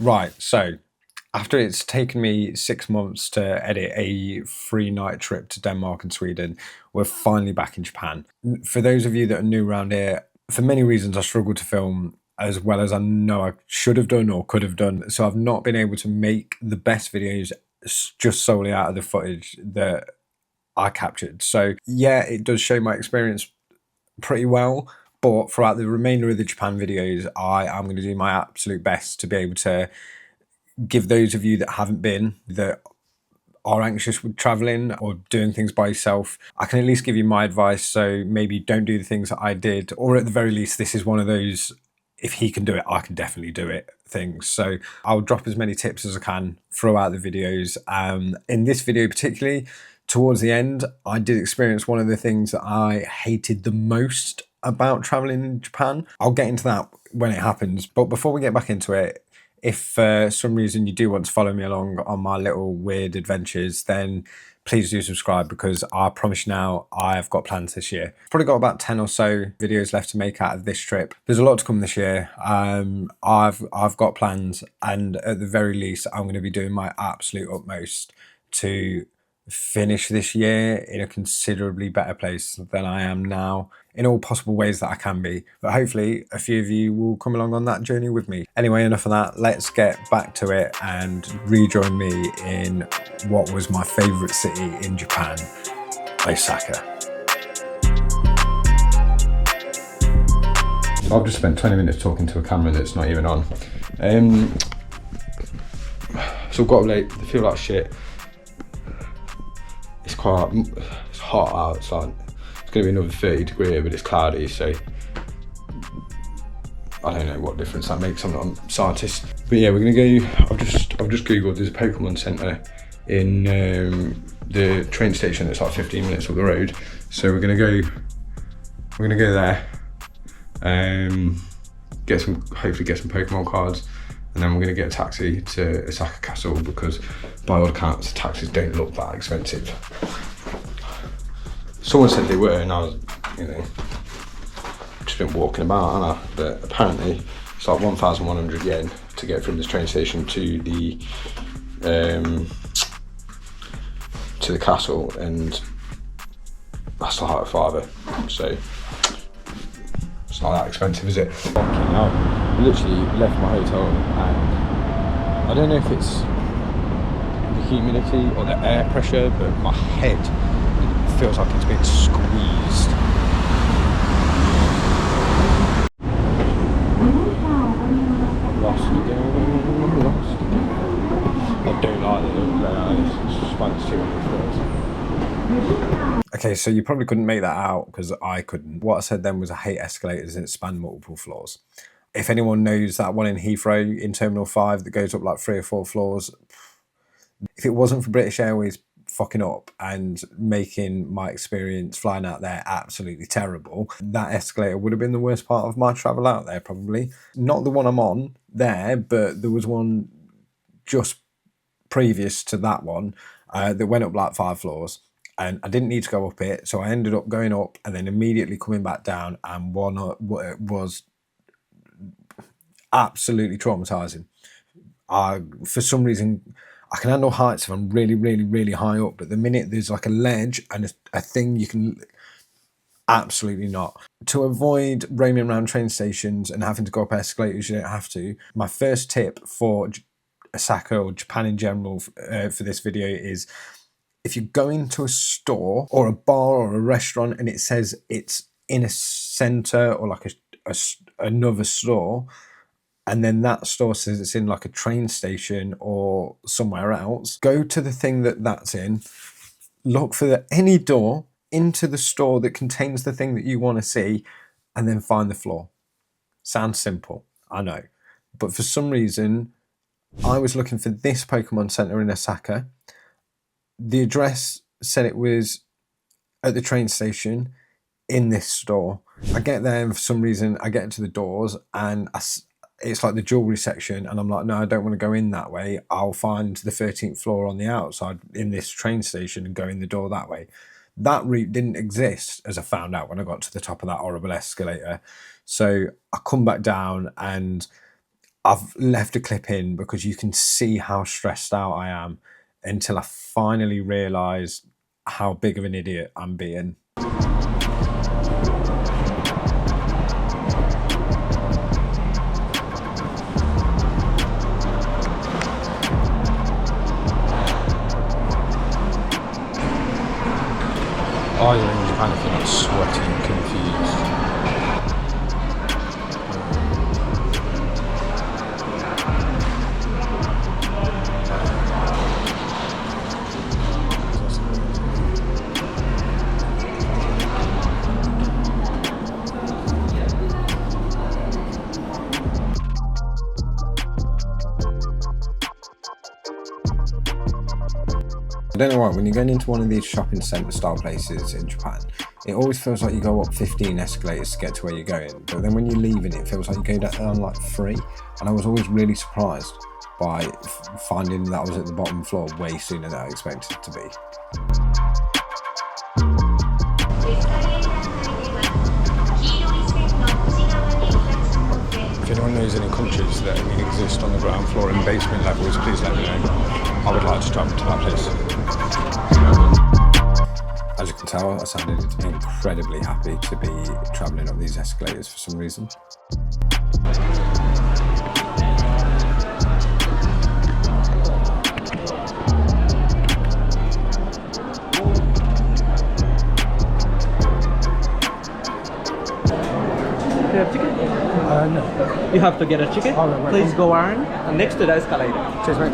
Right, so after it's taken me 6 months to edit a 3-night trip to Denmark and Sweden, we're finally back in Japan. For those of you that are new around here, for many reasons I struggled to film as well as I know I should have done or could have done. So I've not been able to make the best videos just solely out of the footage that I captured. So yeah, it does show my experience pretty well. But throughout the remainder of the Japan videos, I am going to do my absolute best to be able to give those of you that haven't been, that are anxious with traveling or doing things by yourself, I can at least give you my advice. So maybe don't do the things that I did, or at the very least, this is one of those, if he can do it, I can definitely do it things. So I'll drop as many tips as I can throughout the videos. In this video particularly, towards the end, I did experience one of the things that I hated the most about traveling in Japan. I'll get into that when it happens. But before we get back into it, if for some reason you do want to follow me along on my little weird adventures, then please do subscribe, because I promise you now, I've got plans this year. Probably got about 10 or so videos left to make out of this trip. There's a lot to come this year. I've got plans, and at the very least, I'm going to be doing my absolute utmost to finish this year in a considerably better place than I am now, in all possible ways that I can be. But hopefully a few of you will come along on that journey with me. Anyway, enough of that. Let's get back to it and rejoin me in what was my favorite city in Japan, Osaka. So I've just spent 20 minutes talking to a camera that's not even on. So I've got late, I feel like shit. It's hot outside. It's going to be another 30 degrees, but it's cloudy, so I don't know what difference that makes. I'm not a scientist. But yeah, we're going to go, I've just googled, there's a Pokemon Center in the train station that's like 15 minutes up the road. So we're going to go there, hopefully get some Pokemon cards, and then we're going to get a taxi to Osaka Castle, because by all accounts, taxis don't look that expensive. Someone said they were, and I was, just been walking about, haven't I? But apparently it's like 1,100 yen to get from this train station to the castle, and that's like a fiver. So it's not that expensive, is it? Fucking hell. I literally left my hotel, and I don't know if it's the humidity or the air pressure, but my head feels like it's been squeezed. Lost again. I don't like it. It's just like 200 floors. Okay, so you probably couldn't make that out because I couldn't. What I said then was I hate escalators and it spanned multiple floors. If anyone knows that one in Heathrow in Terminal 5 that goes up like 3 or 4 floors, if it wasn't for British Airways fucking up and making my experience flying out there absolutely terrible, that escalator would have been the worst part of my travel out there, probably. Not the one I'm on there, but there was one just previous to that one that went up like 5 floors. And I didn't need to go up it, so I ended up going up and then immediately coming back down, and one was absolutely traumatizing. For some reason, I can handle heights if I'm really, really, really high up, but the minute there's like a ledge and a thing, you can absolutely not. To avoid roaming around train stations and having to go up escalators, you don't have to. My first tip for Osaka or Japan in general for this video is, if you go into a store or a bar or a restaurant and it says it's in a center or like another store, and then that store says it's in like a train station or somewhere else, go to the thing that's in, look for any door into the store that contains the thing that you want to see, and then find the floor. Sounds simple, I know. But for some reason, I was looking for this Pokemon Center in Osaka. The address said it was at the train station in this store. I get there and for some reason I get to the doors and it's like the jewelry section, and I'm like, no, I don't want to go in that way. I'll find the 13th floor on the outside in this train station and go in the door that way. That route didn't exist, as I found out when I got to the top of that horrible escalator. So I come back down and I've left a clip in because you can see how stressed out I am until I finally realise how big of an idiot I'm being. Oh, you're in Japan if you're not sweating and confused. I don't know why, when you're going into one of these shopping centre style places in Japan, it always feels like you go up 15 escalators to get to where you're going, but then when you're leaving it feels like you go down like 3, and I was always really surprised by finding that I was at the bottom floor way sooner than I expected it to be. If anyone knows any countries that only exist on the ground floor and basement levels, please let me know. I would like to travel to that place. As you can tell, I sounded incredibly happy to be travelling up these escalators for some reason. Do you have chicken? No. You have to get a chicken. Oh, right. Please go on next to the escalator. Cheers, mate.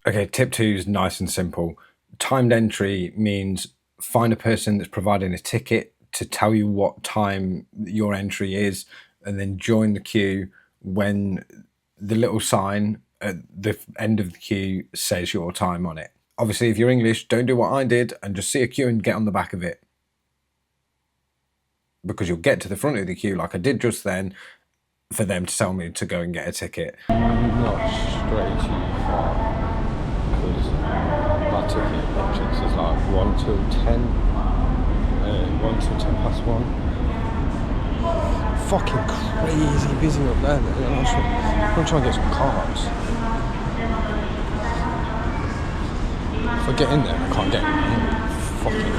Okay, tip 2 is nice and simple. Timed entry means find a person that's providing a ticket to tell you what time your entry is, and then join the queue when the little sign at the end of the queue says your time on it. Obviously, if you're English, don't do what I did and just see a queue and get on the back of it, because you'll get to the front of the queue like I did just then for them to tell me to go and get a ticket. Not straight too far, because my ticket entrance is like 1 till 10, 1 till 10 past 1. Fucking crazy busy up there, man. I'm trying to get some cars. If I get in there and I can't get in, fucking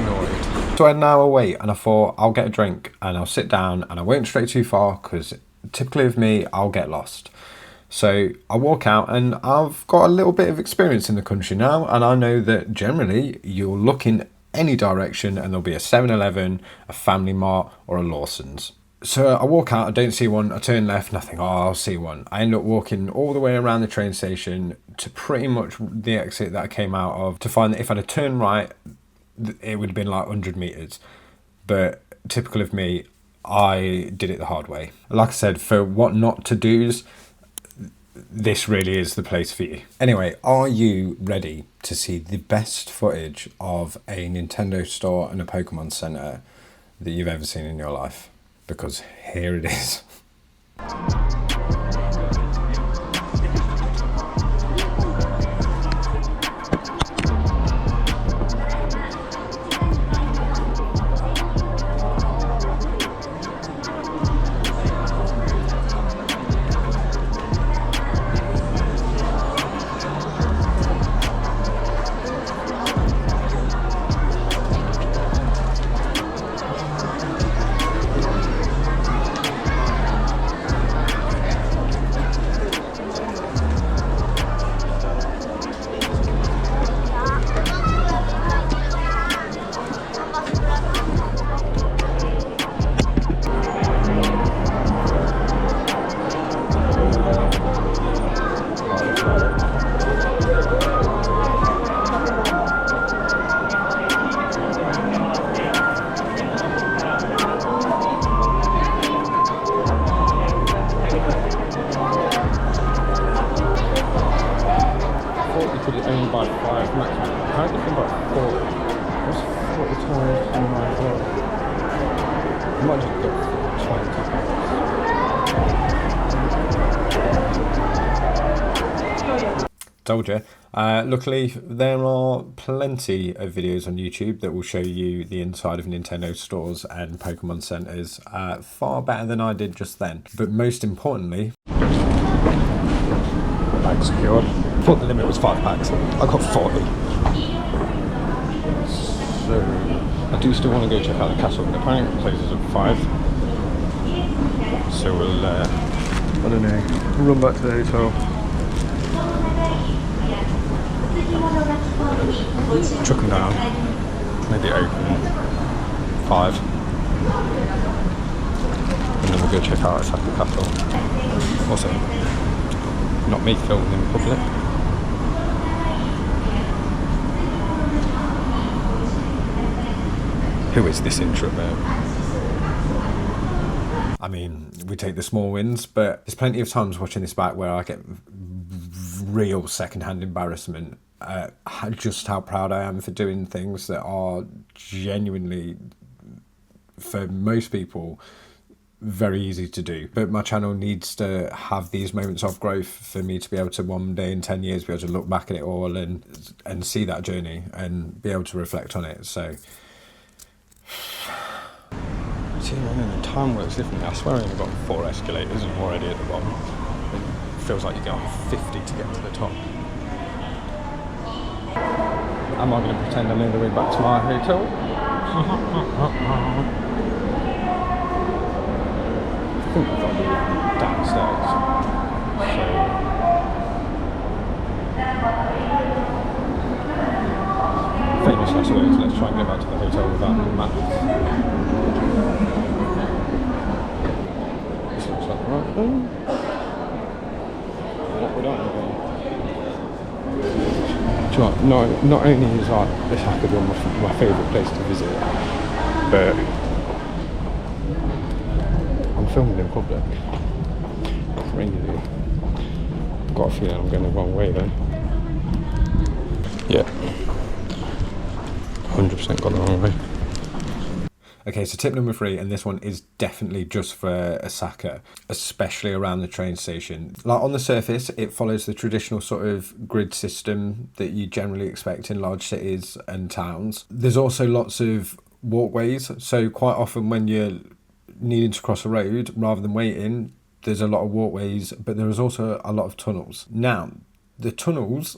annoyed. So I had an hour wait and I thought I'll get a drink and I'll sit down and I won't stray too far, because typically with me, I'll get lost. So I walk out and I've got a little bit of experience in the country now, and I know that generally you'll look in any direction and there'll be a 7-Eleven, a Family Mart or a Lawson's. So I walk out, I don't see one, I turn left and I think, oh, I'll see one. I end up walking all the way around the train station to pretty much the exit that I came out of, to find that if I'd have turned right, it would have been like 100 metres. But typical of me, I did it the hard way. Like I said, for what not to do's, this really is the place for you. Anyway, are you ready to see the best footage of a Nintendo store and a Pokemon Center that you've ever seen in your life? Because here it is. Only by 5 maximum. Apparently from by 4. What's 40 times 29? I might just go for 20. Told you. Luckily, there are plenty of videos on YouTube that will show you the inside of Nintendo stores and Pokemon centers far better than I did just then. But most importantly, Bag secured. I thought the limit was 5 bags. I got 40. So I do still want to go check out the castle, but apparently it closes at 5. So we'll, I don't know, run back to the hotel. Chuck them down. Maybe open 5. And then we'll go check out Osaka Castle. Also, not me filming in public. Who is this introvert? I mean, we take the small wins, but there's plenty of times watching this back where I get real secondhand embarrassment at just how proud I am for doing things that are genuinely, for most people, very easy to do. But my channel needs to have these moments of growth for me to be able to one day in 10 years be able to look back at it all and see that journey and be able to reflect on it. So see, I mean, the time works differently. I swear I only got 4 escalators and I'm already at the bottom. It feels like you get on 50 to get to the top. Am I going to pretend I know the way back to my hotel? I think I've got to be downstairs. So famous last words, let's try and get back to the hotel without maps. This looks like the right thing. What would I do? Do you know what, not only is like Osaka my favourite place to visit, but I'm filming in public. Crazy. Got a feeling I'm going the wrong way though. Yeah. 100% got the wrong way. okay, so tip number 3, and this one is definitely just for Osaka, especially around the train station. Like on the surface, it follows the traditional sort of grid system that you generally expect in large cities and towns. There's also lots of walkways, so quite often when you're needing to cross a road, rather than waiting, there's a lot of walkways, but there is also a lot of tunnels. Now, the tunnels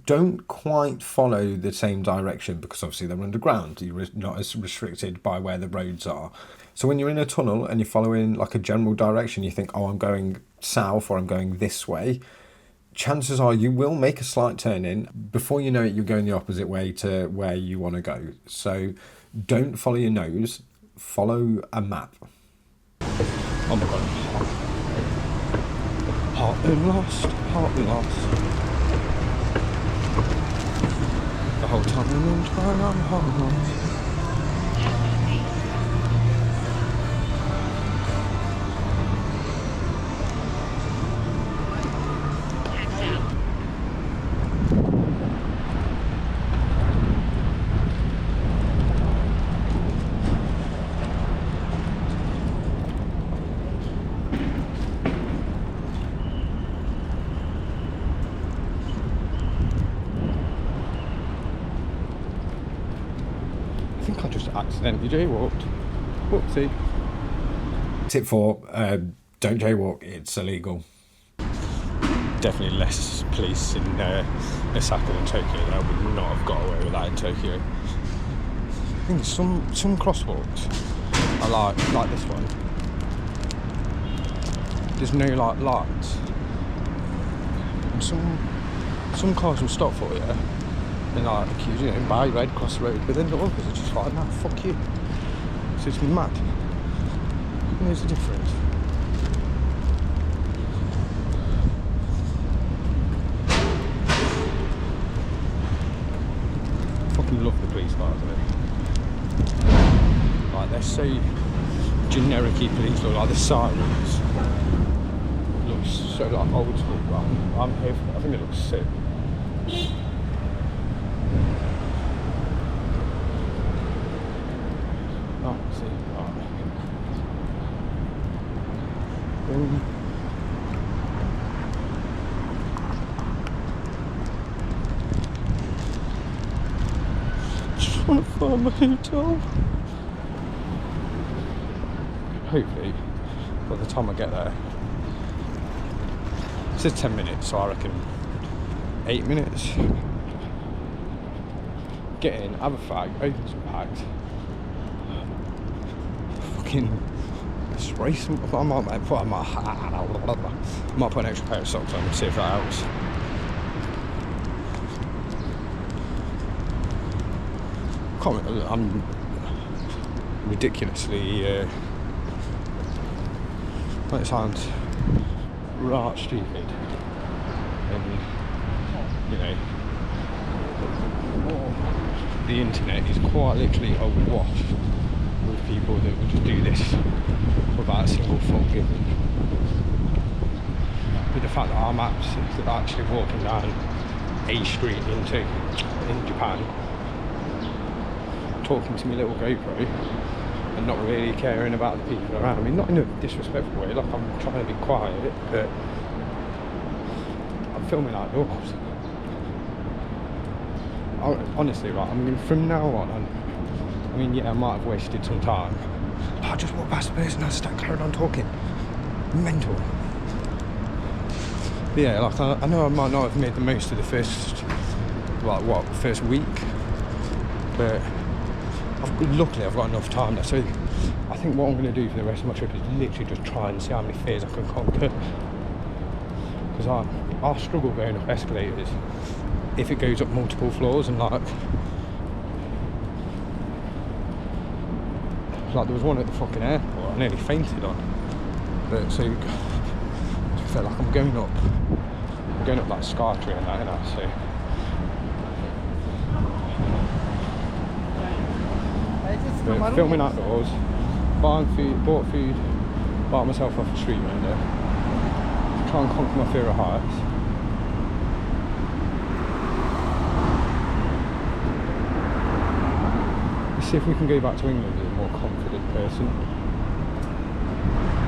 don't quite follow the same direction because obviously they're underground. You're not as restricted by where the roads are. So when you're in a tunnel and you're following like a general direction, you think, oh, I'm going south or I'm going this way, chances are you will make a slight turn in. Before you know it, you're going the opposite way to where you want to go. So don't follow your nose, follow a map. Oh my god. Heart and lost, heart and lost. The whole time I'm trying, I'm heart and lost. I think I just accidentally jaywalked. Whoopsie. Tip 4, don't jaywalk, it's illegal. Definitely less police in Osaka than Tokyo. I would not have got away with that in Tokyo. I think some crosswalks are like this one. There's no like lights. And some cars will stop for you and like accuse you, buy red cross the road, but then the others are just like, nah, fuck you. So it's mad. There's the difference. Fucking love the police cars, like they're so generic-y police, look like the sirens. Looks so like old school, but I'm here for it. I think it looks sick. Oh, see. Oh. want to find my hotel. Hopefully, by the time I get there, it says 10 minutes, so I reckon 8 minutes. Get in, have a fag, open some packs. Fucking spray some. I might put an extra pair of socks on and see if that helps. I'm ridiculously. It sounds right stupid, and you know, the internet is quite literally awash with people that will just do this without a single thought given. With the fact that our maps is actually walking down a street in Japan, talking to my little GoPro and not really caring about the people around me, not in a disrespectful way, like I'm trying to be quiet, but I'm filming outdoors. Honestly, right, I mean, from now on, I mean, yeah, I might have wasted some time, but I just walk past the person and I start carrying on talking. Mental. But yeah, like, I know I might not have made the most of the first, like, first week, but luckily I've got enough time there, so I think what I'm going to do for the rest of my trip is literally just try and see how many fears I can conquer, because I struggle going up escalators if it goes up multiple floors, and like there was one at the fucking airport I nearly fainted on, but so I feel like I'm going up like Skytree and that, you know, so but filming outdoors, bought food, bought myself off a street vendor, try and conquer my fear of heights. Let's see if we can go back to England as a more confident person.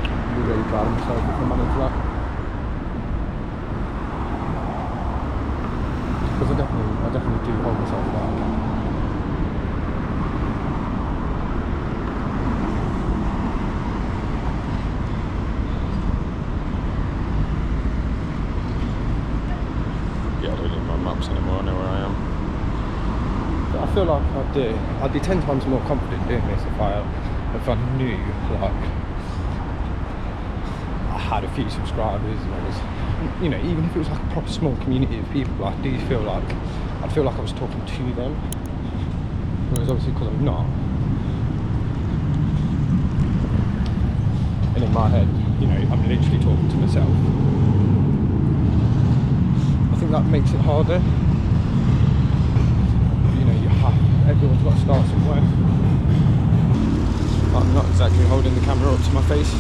I'll be really proud of myself if I manage that. Because I definitely do hold myself back. Anymore, I know where I am. But I feel like I'd be 10 times more confident doing this if I knew, like, I had a few subscribers and I was, you know, even if it was like a proper small community of people, I do feel like I was talking to them, whereas obviously because I'm not, and in my head, you know, I'm literally talking to myself. I think that makes it harder. You know, everyone's got to start somewhere. I'm not exactly holding the camera up to my face,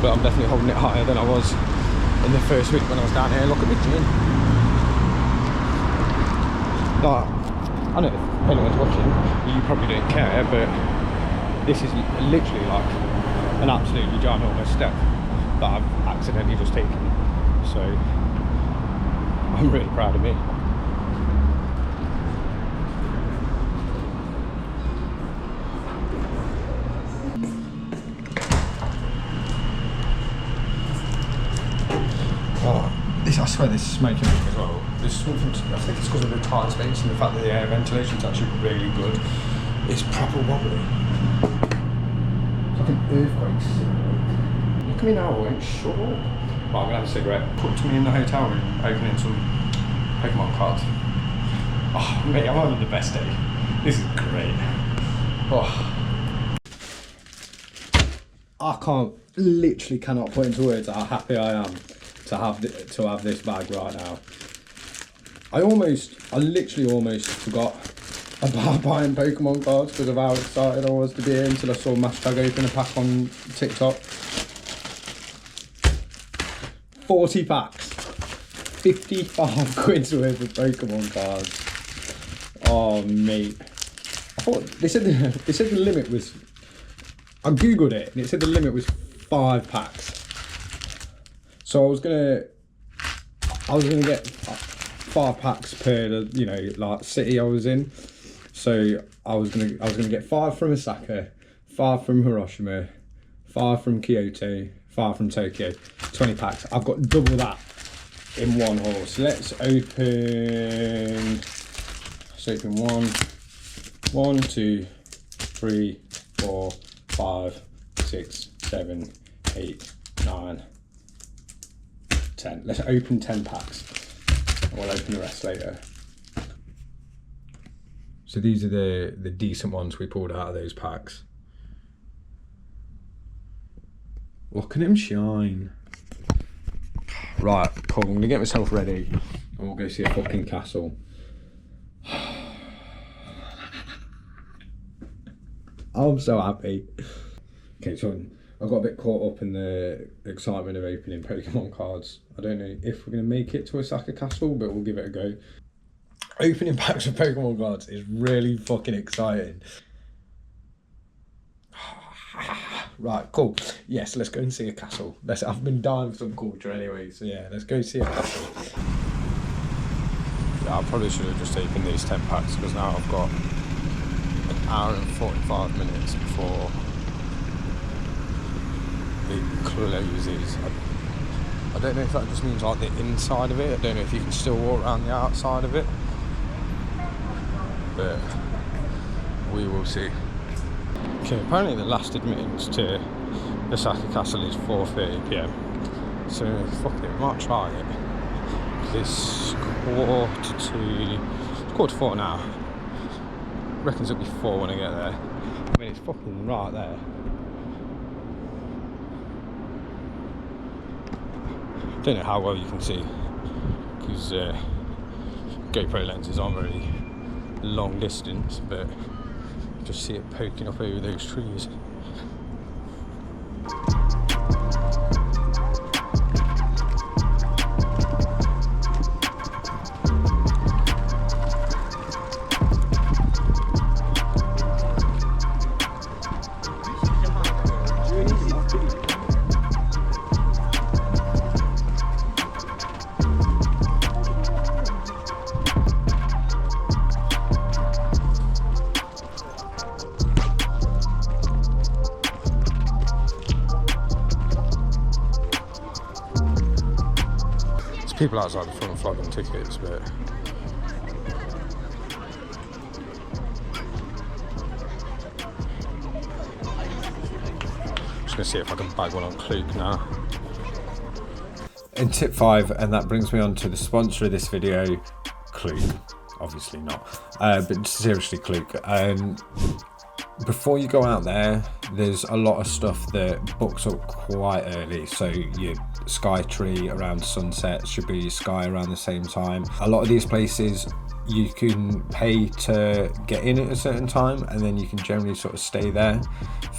but I'm definitely holding it higher than I was in the first week when I was down here. Look at the gym. Like, I know if anyone's watching, you probably don't care, but this is literally like an absolutely ginormous step that I've accidentally just taken, so I'm really proud of me. Oh, I swear this is smoking me as well. There's something, I think it's because of the tire space and the fact that the air ventilation is actually really good. It's proper wobbly. It's like an earthquake. Look at me now, I won't shut up. Well, I'm going to have a cigarette. Put me in the hotel room, opening some Pokemon cards. Oh, mate, I'm having the best day. This is great. Oh. I literally cannot put into words how happy I am to have this bag right now. I literally almost forgot about buying Pokemon cards because of how excited I was to be here until I saw Mashtag open a pack on TikTok. 40 packs, 55 quid's worth of Pokemon cards. Oh mate, I thought they said the limit was. I googled it and it said the limit was 5 packs. So I was gonna get 5 packs per, you know, like city I was in. So I was gonna get 5 from Osaka, 5 from Hiroshima, 5 from Kyoto, 5 from Tokyo. 20 packs. I've got double that in one haul. So let's open. Let's open 1, 2, 3, 4, 5, 6, 7, 8, 9, 10. Let's open 10 packs. And we'll open the rest later. So these are the decent ones we pulled out of those packs. Look at him shine. Right, cool. I'm gonna get myself ready and we'll go see a fucking castle. I'm so happy. Okay, so I got a bit caught up in the excitement of opening Pokemon cards. I don't know if we're going to make it to Osaka Castle, but we'll give it a go. Opening packs of Pokemon cards is really fucking exciting. Right, cool. Yes, let's go and see a castle. I've been dying for some culture anyway, so yeah, let's go see a castle. Yeah, I probably should have just opened these 10 packs because now I've got an hour and 45 minutes before it closes. I don't know if that just means like the inside of it. I don't know if you can still walk around the outside of it, but we will see. Okay, apparently the last admittance to Osaka Castle is 4:30 p.m. So fuck it, we might try it. It's quarter to 4 now. Reckons it'll be 4 when I get there. I mean, it's fucking right there. Don't know how well you can see because GoPro lenses aren't very long distance, but just see it poking up over those trees. People outside the front flogging tickets, but just gonna see if I can bag one on Klook now. And tip 5, and that brings me on to the sponsor of this video, Klook. Obviously not, but seriously, Klook. Before you go out there, there's a lot of stuff that books up quite early. So your Sky Tree around sunset should be Sky around the same time. A lot of these places you can pay to get in at a certain time, and then you can generally sort of stay there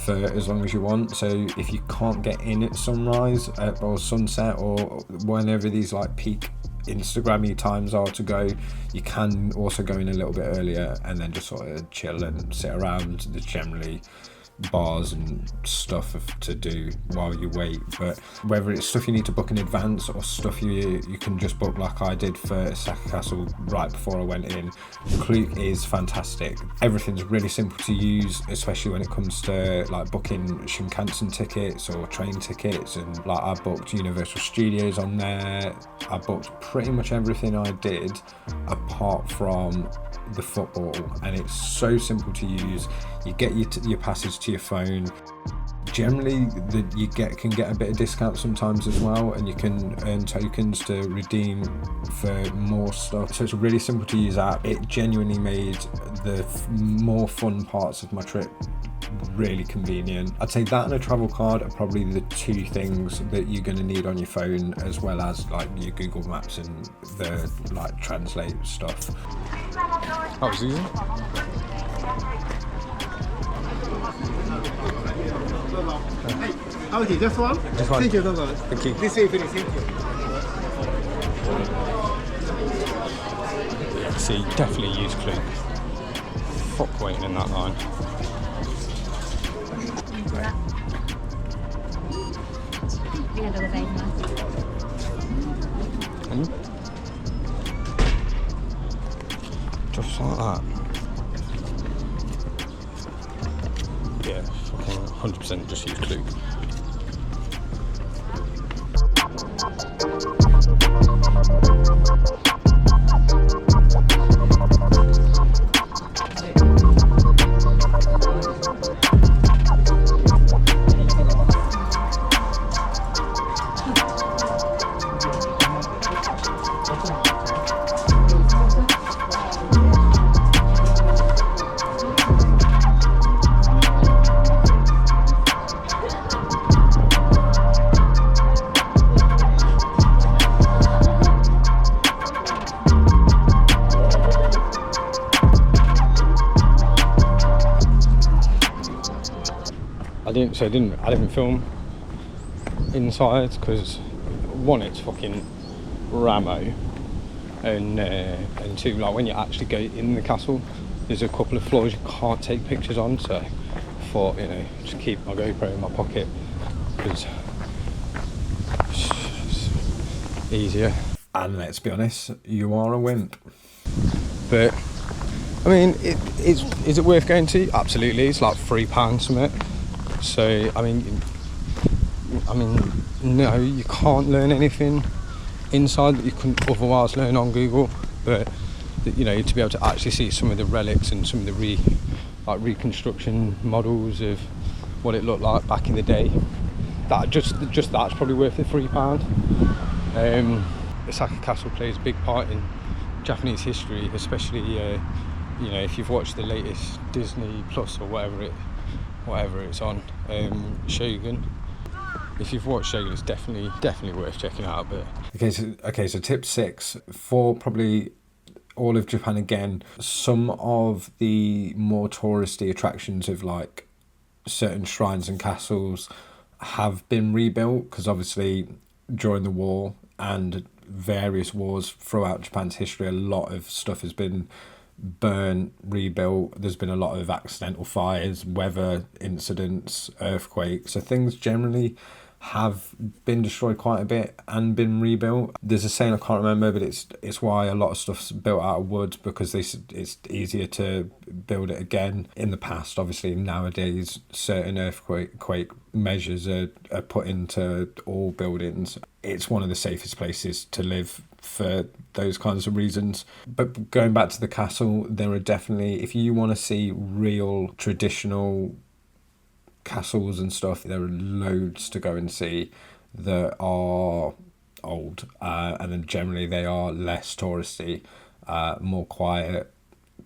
for as long as you want. So if you can't get in at sunrise or sunset or whenever these like peak Instagrammy times are to go, you can also go in a little bit earlier and then just sort of chill and sit around. There's generally bars and stuff to do while you wait, but whether it's stuff you need to book in advance or stuff you can just book like I did for Osaka Castle right before I went in, Klook is fantastic. Everything's really simple to use, especially when it comes to like booking Shinkansen tickets or train tickets, and like I booked Universal Studios on there. I booked pretty much everything I did apart from the football, and it's so simple to use. You get your passes to your phone. Generally, you can get a bit of discount sometimes as well, and you can earn tokens to redeem for more stuff. So it's a really simple to use app. It genuinely made the more fun parts of my trip really convenient. I'd say that and a travel card are probably the 2 things that you're going to need on your phone, as well as like your Google Maps and the like translate stuff. That was easy. Okay, just one? Just one. Thank you, Dotonbori. Thank you. This way, please. Thank you. Yeah, see, definitely use Klook. Fuck waiting in that line. Just like that. Yeah, fucking 100% just use Klook. I didn't film inside because one, it's fucking Ramo, and two, like when you actually go in the castle, there's a couple of floors you can't take pictures on. So I thought, you know, just keep my GoPro in my pocket because it's easier. And let's be honest, you are a wimp. But I mean, is it worth going to? Absolutely. It's like £3 something. So I mean, no, you can't learn anything inside that you couldn't otherwise learn on Google. But you know, to be able to actually see some of the relics and some of the reconstruction models of what it looked like back in the day, that just that's probably worth the £3. Osaka Castle plays a big part in Japanese history, especially you know, if you've watched the latest Disney Plus or whatever it's on, Shogun. If you've watched Shogun, it's definitely worth checking out. But so tip 6 for probably all of Japan again. Some of the more touristy attractions of like certain shrines and castles have been rebuilt because obviously during the war and various wars throughout Japan's history, a lot of stuff has been burnt, rebuilt. There's been a lot of accidental fires, weather incidents, earthquakes, so things generally have been destroyed quite a bit and been rebuilt. There's a saying, I can't remember, but it's why a lot of stuff's built out of wood, because it's easier to build it again. In the past, obviously, nowadays certain earthquake measures are put into all buildings. It's one of the safest places to live for those kinds of reasons. But going back to the castle, there are definitely, if you want to see real traditional castles and stuff, there are loads to go and see that are old, and then generally they are less touristy, more quiet,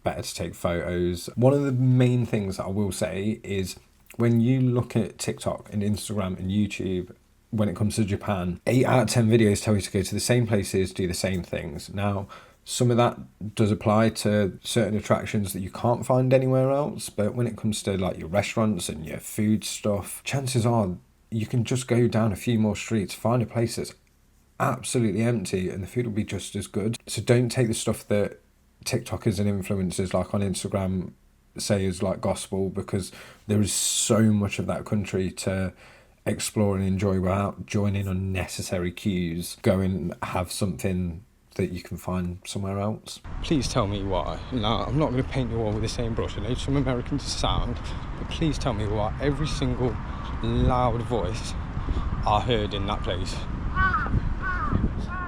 better to take photos. One of the main things that I will say is when you look at TikTok and Instagram and YouTube, when it comes to Japan, 8 out of 10 videos tell you to go to the same places, do the same things. Now, some of that does apply to certain attractions that you can't find anywhere else, but when it comes to like your restaurants and your food stuff, chances are you can just go down a few more streets, find a place that's absolutely empty, and the food will be just as good. So don't take the stuff that TikTokers and influencers like on Instagram say is like gospel, because there is so much of that country to explore and enjoy without joining unnecessary queues. Go and have something that you can find somewhere else. Please tell me why. No, I'm not going to paint you all with the same brush. I know some Americans sound, but please tell me why every single loud voice I heard in that place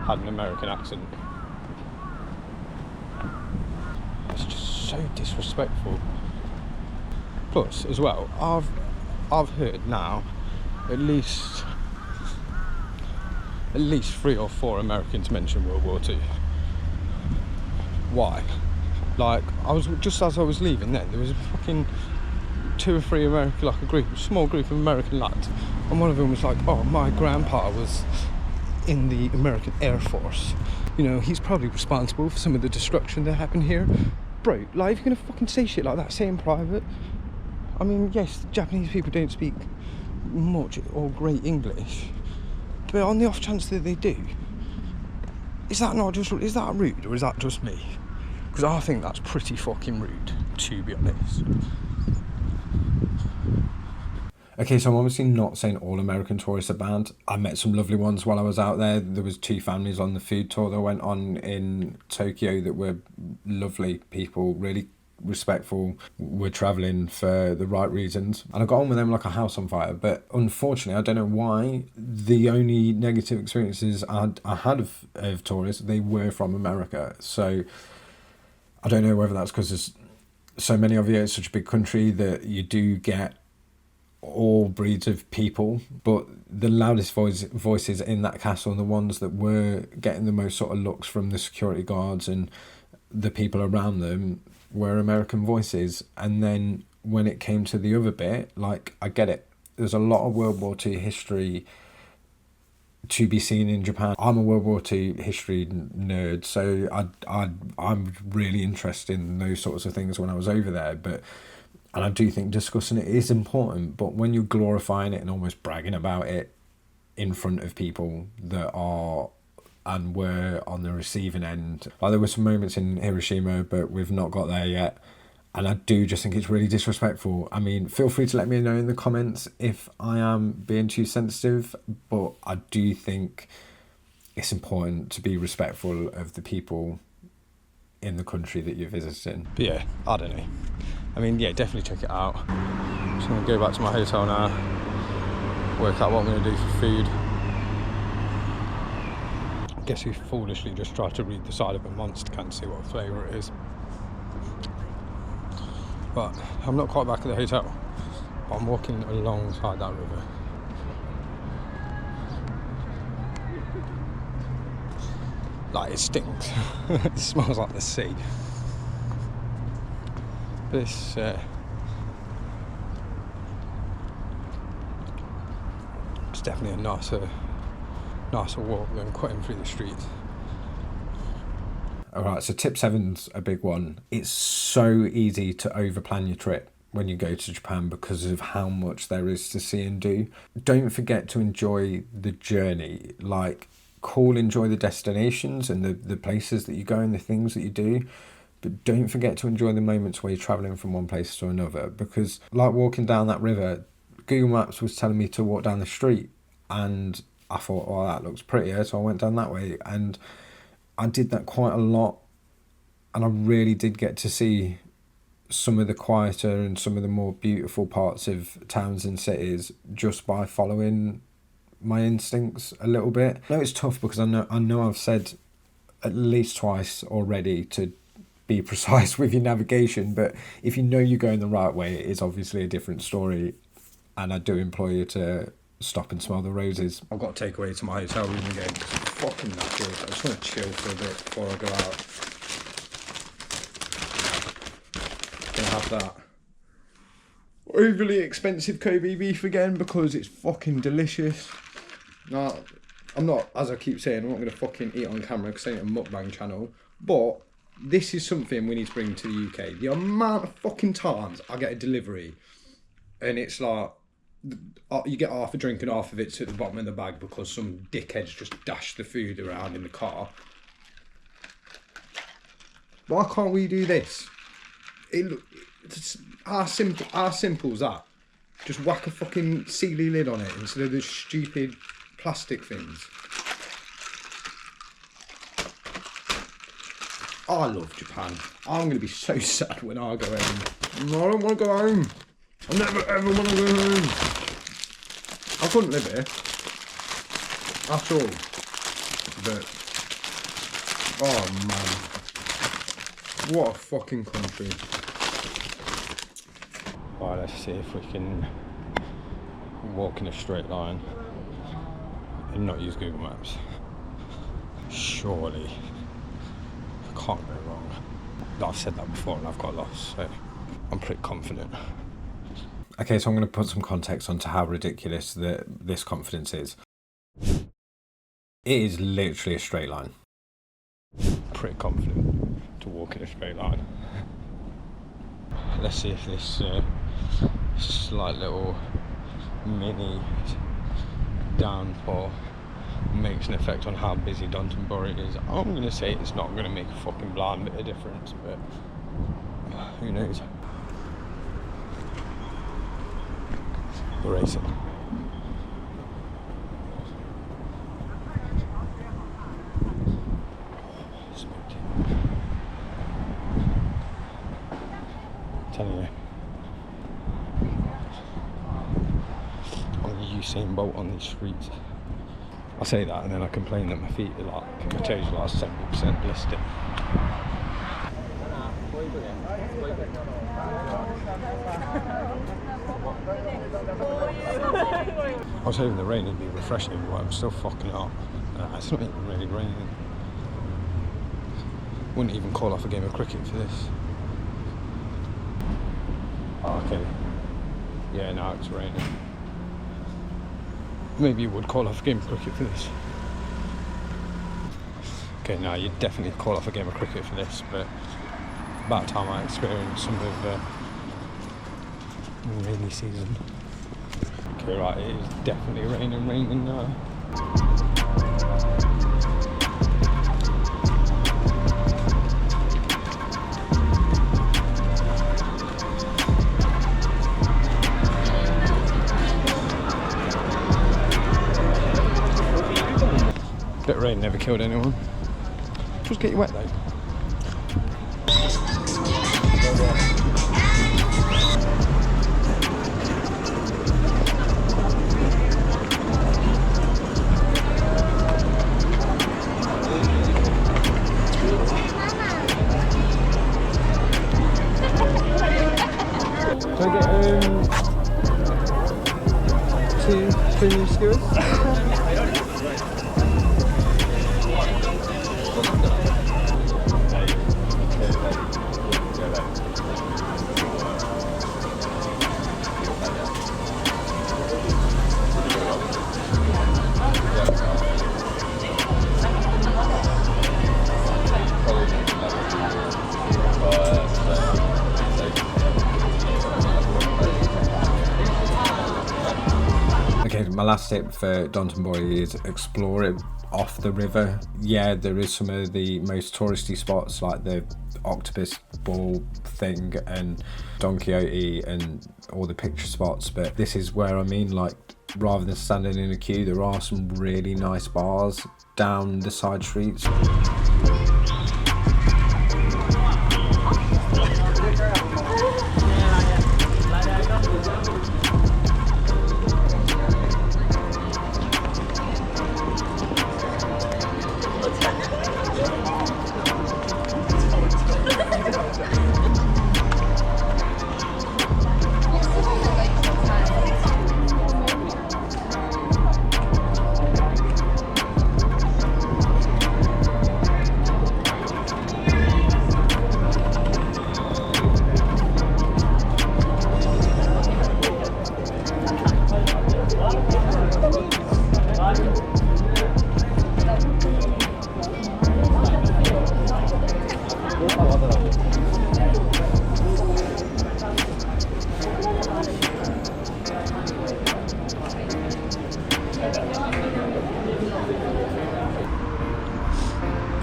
had an American accent. It's just so disrespectful. Plus, as well, I've heard now at least 3 or 4 Americans mention World War II. Why? Like, just as I was leaving then, there was a fucking 2 or 3 American, like a small group of American lads, and one of them was like, oh, my grandpa was in the American Air Force. You know, he's probably responsible for some of the destruction that happened here. Bro, like, if you're gonna fucking say shit like that, say in private. I mean, yes, Japanese people don't speak much or great English, but on the off chance that they do, is that rude, or is that just me? Because I think that's pretty fucking rude, to be honest. Okay, so I'm obviously not saying all American tourists are bad. I met some lovely ones while I was out there. There was 2 families on the food tour that went on in Tokyo that were lovely people, really respectful, were travelling for the right reasons, and I got on with them like a house on fire. But unfortunately, I don't know why, the only negative experiences I had of tourists, they were from America. So I don't know whether that's because there's so many of you, it's such a big country that you do get all breeds of people, but the loudest voices in that castle, and the ones that were getting the most sort of looks from the security guards and the people around them, were American voices. And then when it came to the other bit, like, I get it, there's a lot of World War II history to be seen in Japan. I'm a World War II history nerd, so I'm really interested in those sorts of things when I was over there. And I do think discussing it is important, but when you're glorifying it and almost bragging about it in front of people that are and were on the receiving end, like, there were some moments in Hiroshima, but we've not got there yet. And I do just think it's really disrespectful. I mean, feel free to let me know in the comments if I am being too sensitive, but I do think it's important to be respectful of the people in the country that you're visiting. But yeah, I don't know. I mean, yeah, definitely check it out. Just gonna go back to my hotel now, work out what I'm gonna do for food. I guess we foolishly just tried to read the side of a Monster can to see what flavour it is. But I'm not quite back at the hotel. I'm walking alongside that river. Like, it stinks. It smells like the sea. This it's definitely a nicer walk than cutting through the streets. Alright, so tip 7's a big one. It's so easy to overplan your trip when you go to Japan because of how much there is to see and do. Don't forget to enjoy the journey. Like, cool, enjoy the destinations and the places that you go and the things that you do, but don't forget to enjoy the moments where you're travelling from one place to another. Because, like, walking down that river, Google Maps was telling me to walk down the street, and I thought, oh, that looks prettier, so I went down that way, and I did that quite a lot, and I really did get to see some of the quieter and some of the more beautiful parts of towns and cities just by following my instincts a little bit. I know it's tough because I know I've said at least twice already to be precise with your navigation, but if you know you're going the right way, it is obviously a different story, and I do implore you to stop and smell the roses. I've got to take away to my hotel room again because I'm fucking knackered. I just want to chill for a bit before I go out. Gonna have that overly expensive Kobe beef again because it's fucking delicious. Now, I'm not, as I keep saying, I'm not going to fucking eat on camera because I ain't a mukbang channel, but this is something we need to bring to the UK. The amount of fucking times I get a delivery and it's like, you get half a drink and half of it's at the bottom of the bag because some dickheads just dashed the food around in the car. Why can't we do this? It's how simple is that? Just whack a fucking sealy lid on it instead of those stupid plastic things. I love Japan. I'm going to be so sad when I go home. No, I don't want to go home. I never ever want to go home. I couldn't live here at all. But, oh man, what a fucking country. Right, let's see if we can walk in a straight line and not use Google Maps. Surely, I can't go wrong. I've said that before and I've got lost, so I'm pretty confident. Okay, so I'm going to put some context onto how ridiculous this confidence is. It is literally a straight line. Pretty confident to walk in a straight line. Let's see if this slight little mini downpour makes an effect on how busy Dotonbori is. I'm going to say it's not going to make a fucking blind bit of difference, but who knows. We're racing. telling you. I'm Usain Bolt on these streets. I say that and then I complain that my feet are like, my toes are like 70% blistered. I was hoping the rain would be refreshing, but I'm still fucking hot. It's not even really raining. Wouldn't even call off a game of cricket for this. Oh, okay. Yeah, now it's raining. Maybe you would call off a game of cricket for this. Okay, now you'd definitely call off a game of cricket for this, but about time I experienced some of the rainy season. Okay, right, it is definitely raining now. Bit of rain never killed anyone. Just get you wet though. Can I get 2 premium skewers? Okay, my last tip for Dotonbori is explore it off the river. Yeah, there is some of the most touristy spots like the octopus ball thing and Don Quixote and all the picture spots, but this is where I mean, like, rather than standing in a queue, there are some really nice bars down the side streets.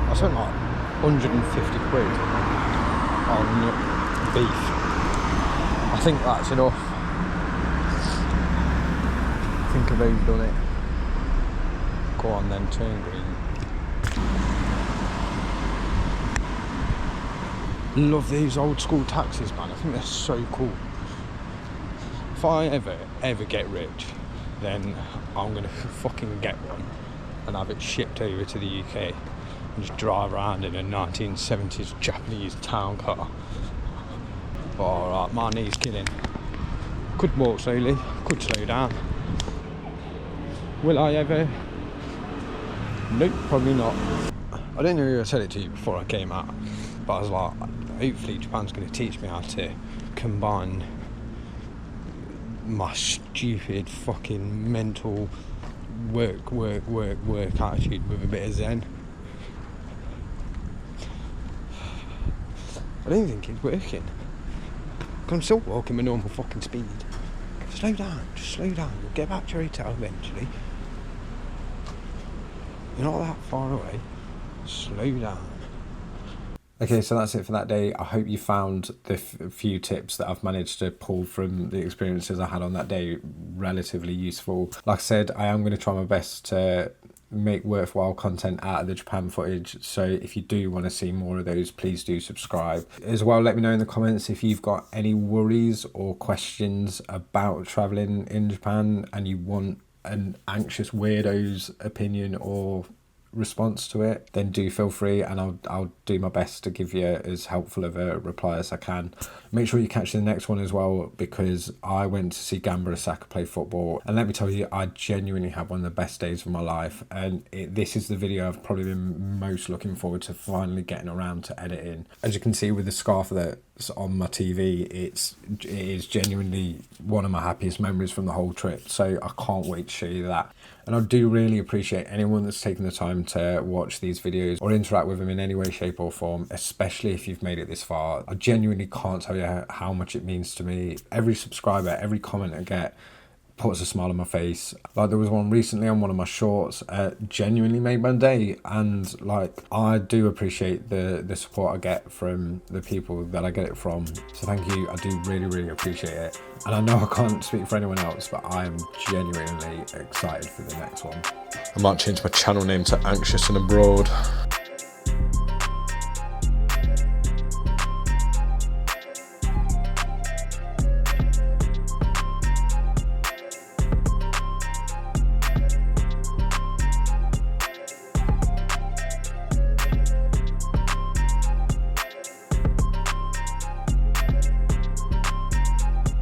I spent like 150 quid on beef. I think that's enough. I think I've overdone it. Go on then, turn green. Love these old school taxis, man. I think they're so cool. If I ever get rich, then I'm gonna fucking get one and have it shipped over to the UK and just drive around in a 1970s Japanese town car. But alright, my knee's killing. Could walk slowly, could slow down. Will I ever? Nope, probably not. I don't know if I said it to you before I came out, but I was like, hopefully Japan's going to teach me how to combine my stupid fucking mental work attitude with a bit of zen. I don't think it's working. I'm still walking my normal fucking speed. Slow down, just slow down. You'll get back to your hotel eventually. You're not that far away. Slow down. Okay, so that's it for that day. I hope you found the few tips that I've managed to pull from the experiences I had on that day relatively useful. Like I said, I am going to try my best to make worthwhile content out of the Japan footage. So if you do want to see more of those, please do subscribe. As well, let me know in the comments if you've got any worries or questions about traveling in Japan and you want an anxious weirdo's opinion or response to it, then do feel free, and I'll do my best to give you as helpful of a reply as I can. Make sure you catch the next one as well, because I went to see Gamba Osaka play football, and let me tell you, I genuinely had one of the best days of my life, and this is the video I've probably been most looking forward to finally getting around to editing. As you can see with the scarf that's on my TV, it is genuinely one of my happiest memories from the whole trip, so I can't wait to show you that. And I do really appreciate anyone that's taken the time to watch these videos or interact with them in any way, shape or form, especially if you've made it this far. I genuinely can't tell you how much it means to me. Every subscriber, every comment I get puts a smile on my face. Like there was one recently on one of my shorts, genuinely made my day, and like I do appreciate the support I get from the people that I get it from, so thank you. I do really appreciate it, and I know I can't speak for anyone else, but I am genuinely excited for the next one. I might change my channel name to Anxious and Abroad.